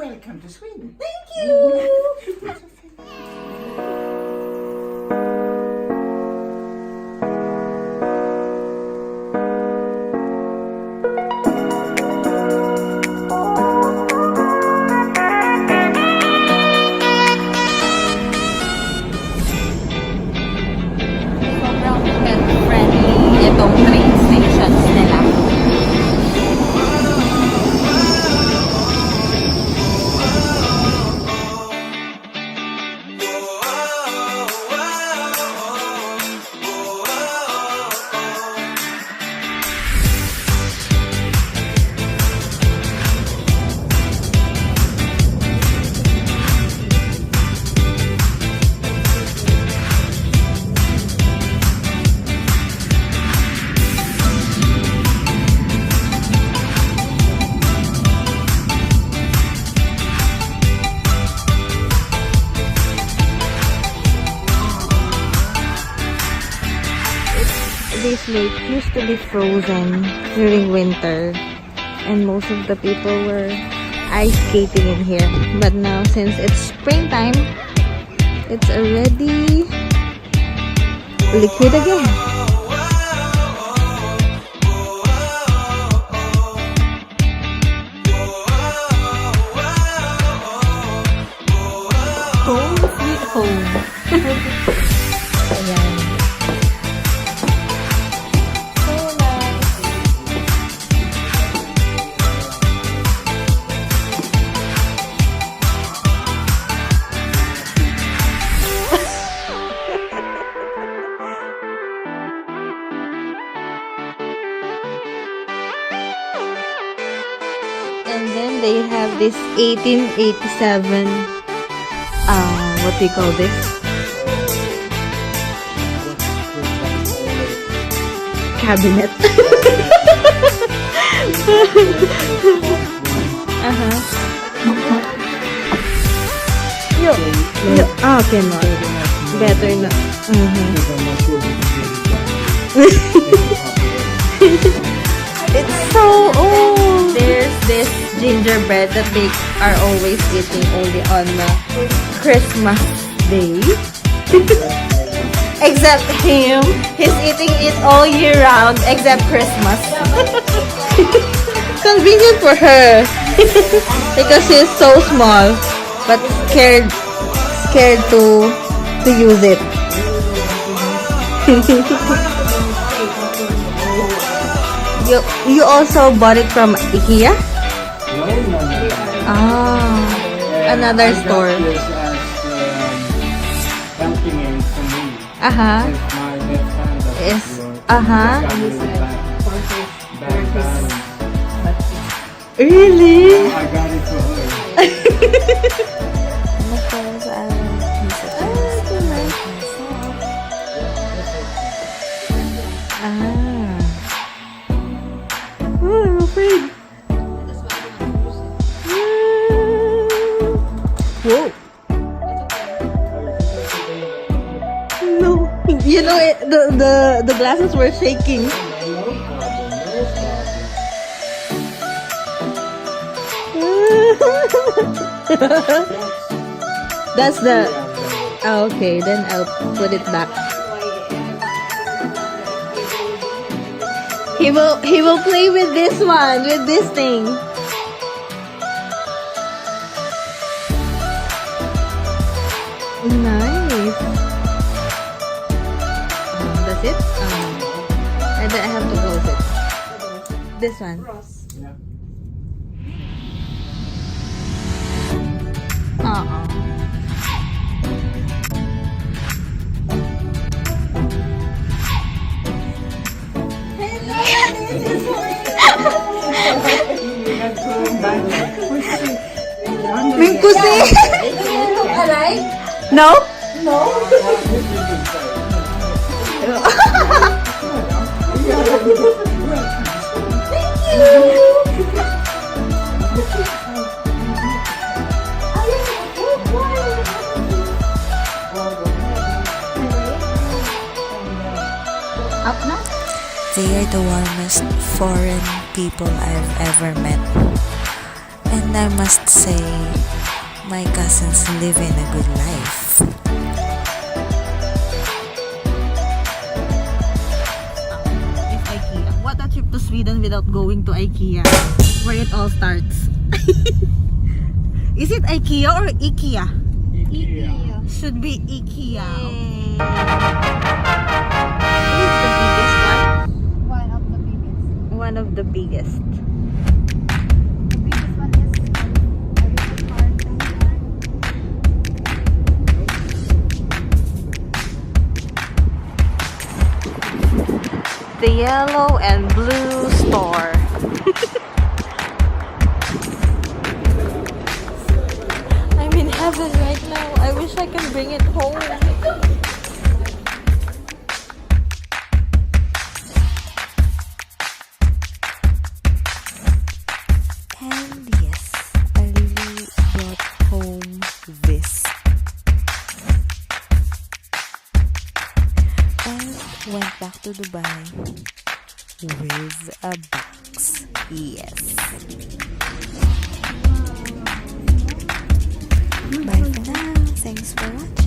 Welcome to Sweden. Thank you! Sobrang pet-friendly itong train stations nila. This lake used to be frozen during winter and most of the people were ice skating in here, but now since it's springtime it's already liquid again. Home sweet home. Ayan. And then they have this 1887, what do you call this? Cabinet. Okay, no. Better na. It's so old. There's this gingerbread that they are always eating only on Christmas Day. Except him, he's eating it all year round except Christmas. Convenient for her because she's so small, but scared to use it. You also bought it from IKEA? No. Ah, another store. This as helping him for me. Uh-huh. Since my best friend that Yes. works, Uh-huh. bad balance. Really? I got it for her. Oh, I'm afraid. Whoa. No. You know, the glasses were shaking. That's the... Oh, okay, then I'll put it back. He will play with this one, with this thing. Nice. That's it? And then I have to close it. This one. Yeah. May pusi. No? No. Up na? They are the warmest foreign people I've ever met. And And I must say, my cousins living a good life. It's IKEA. What a trip to Sweden without going to IKEA, where it all starts. Is it IKEA or IKEA? IKEA. Should be IKEA. Okay. This is the biggest one. One of the biggest. One of the biggest. The biggest one is a little hard The yellow and blue store. I'm in heaven right now. I wish I can bring it home. And yes, I really brought home this. And went back to Dubai with a box. Yes. Bye for now. Thanks for watching.